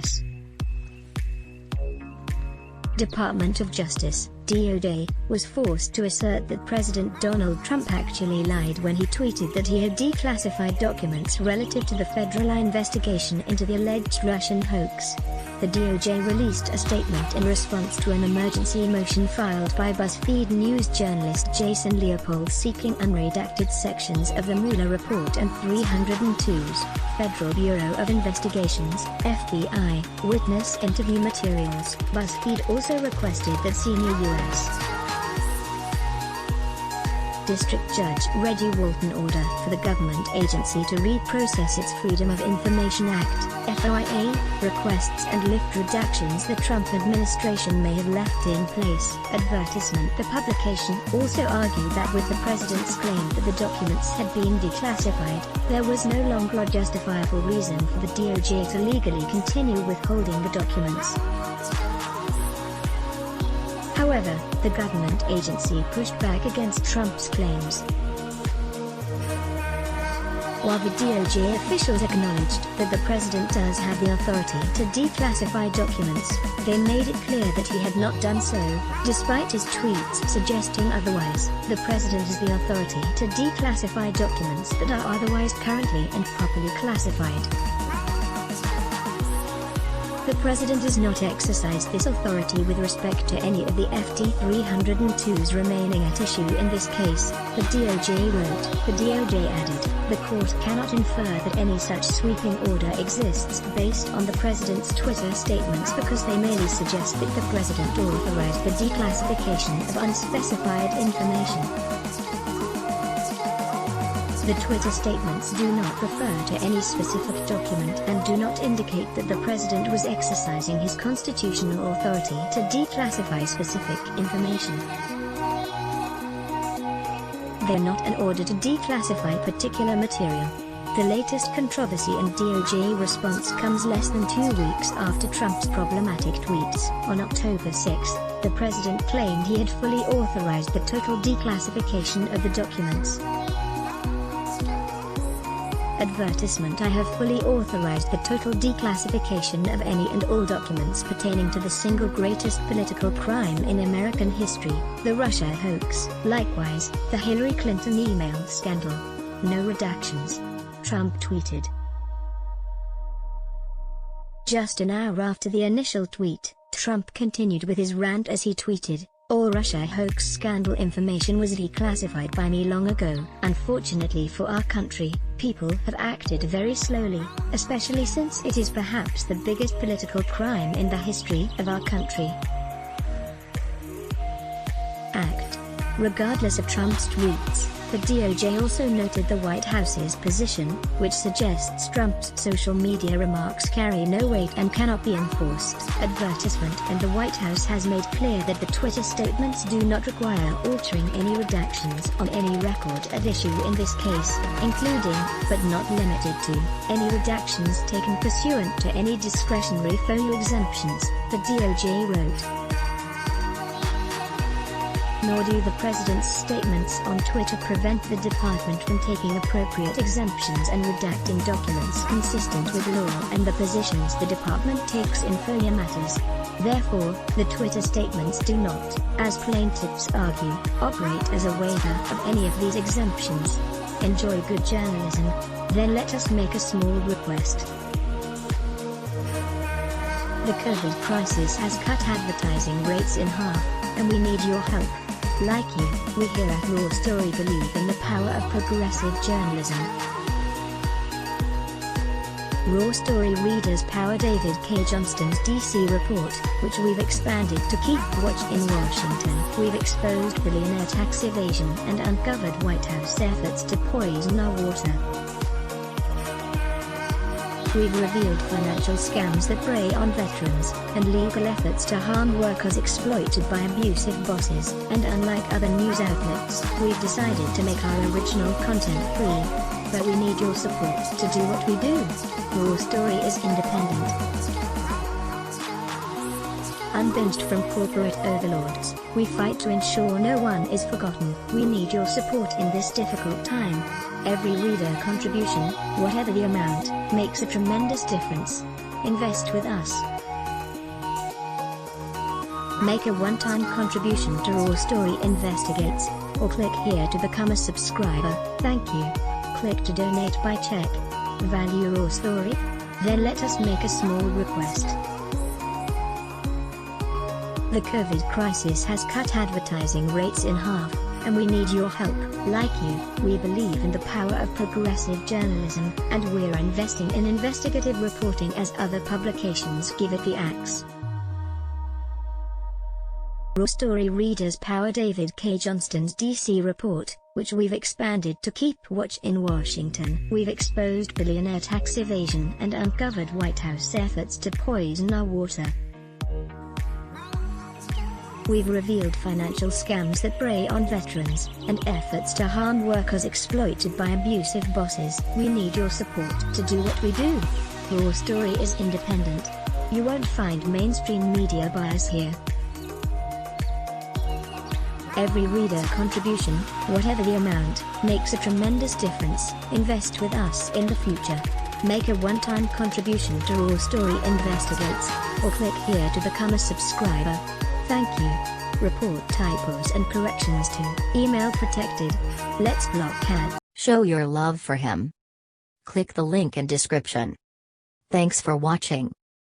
U.S. Department of Justice, DOJ, was forced to assert that President Donald Trump actually lied when he tweeted that he had declassified documents relative to the federal investigation into the alleged Russian hoax. The DOJ released a statement in response to an emergency motion filed by BuzzFeed News journalist Jason Leopold seeking unredacted sections of the Mueller report and 302's Federal Bureau of Investigation's (FBI) witness interview materials. BuzzFeed also requested that senior U.S. District Judge Reggie Walton order for the government agency to reprocess its Freedom of Information Act (FOIA) requests and lift redactions the Trump administration may have left in place. Advertisement. The publication also argued that with the president's claim that the documents had been declassified, there was no longer a justifiable reason for the DOJ to legally continue withholding the documents. However, the government agency pushed back against Trump's claims. While the DOJ officials acknowledged that the president does have the authority to declassify documents, they made it clear that he had not done so, despite his tweets suggesting otherwise. The president has the authority to declassify documents that are otherwise currently and properly classified. The president does not exercise this authority with respect to any of the FT 302s remaining at issue in this case, the DOJ wrote. The DOJ added, the court cannot infer that any such sweeping order exists based on the president's Twitter statements because they merely suggest that the president authorized the declassification of unspecified information. The Twitter statements do not refer to any specific document and do not indicate that the president was exercising his constitutional authority to declassify specific information. They are not an order to declassify particular material. The latest controversy and DOJ response comes less than 2 weeks after Trump's problematic tweets. On October 6, the president claimed he had fully authorized the total declassification of the documents. Advertisement. I have fully authorized the total declassification of any and all documents pertaining to the single greatest political crime in American history, the Russia hoax. Likewise, the Hillary Clinton email scandal. No redactions. Trump tweeted. Just an hour after the initial tweet, Trump continued with his rant as he tweeted, all Russia hoax scandal information was declassified by me long ago. Unfortunately for our country, people have acted very slowly, especially since it is perhaps the biggest political crime in the history of our country. Regardless of Trump's tweets, the DOJ also noted the White House's position, which suggests Trump's social media remarks carry no weight and cannot be enforced. Advertisement. And the White House has made clear that the Twitter statements do not require altering any redactions on any record at issue in this case, including, but not limited to, any redactions taken pursuant to any discretionary FOIA exemptions, the DOJ wrote. Nor do the president's statements on Twitter prevent the department from taking appropriate exemptions and redacting documents consistent with law and the positions the department takes in FOIA matters. Therefore, the Twitter statements do not, as plaintiffs argue, operate as a waiver of any of these exemptions. Enjoy good journalism? Then let us make a small request. The COVID crisis has cut advertising rates in half, and we need your help. Like you, we here at Raw Story believe in the power of progressive journalism. Raw Story readers power David K. Johnston's DC report, which we've expanded to keep watch in Washington. We've exposed billionaire tax evasion and uncovered White House efforts to poison our water. We've revealed financial scams that prey on veterans, and legal efforts to harm workers exploited by abusive bosses. And unlike other news outlets, we've decided to make our original content free. But we need your support to do what we do. Raw Story is independent. Unbinged from corporate overlords, we fight to ensure no one is forgotten. We need your support in this difficult time. Every reader contribution, whatever the amount, makes a tremendous difference. Invest with us. Make a one-time contribution to Raw Story Investigates, or click here to become a subscriber. Thank you. Click to donate by check. Value Raw Story? Then let us make a small request. The COVID crisis has cut advertising rates in half, and we need your help. Like you, we believe in the power of progressive journalism, and we're investing in investigative reporting as other publications give it the axe. Raw Story readers power David K. Johnston's DC report, which we've expanded to keep watch in Washington. We've exposed billionaire tax evasion and uncovered White House efforts to poison our water. We've revealed financial scams that prey on veterans, and efforts to harm workers exploited by abusive bosses. We need your support to do what we do. Raw Story is independent. You won't find mainstream media bias here. Every reader contribution, whatever the amount, makes a tremendous difference. Invest with us in the future. Make a one-time contribution to Raw Story Investigates, or click here to become a subscriber. Thank you. Report typos and corrections to email protected. Let's block ads. Show your love for him. Click the link in description. Thanks for watching.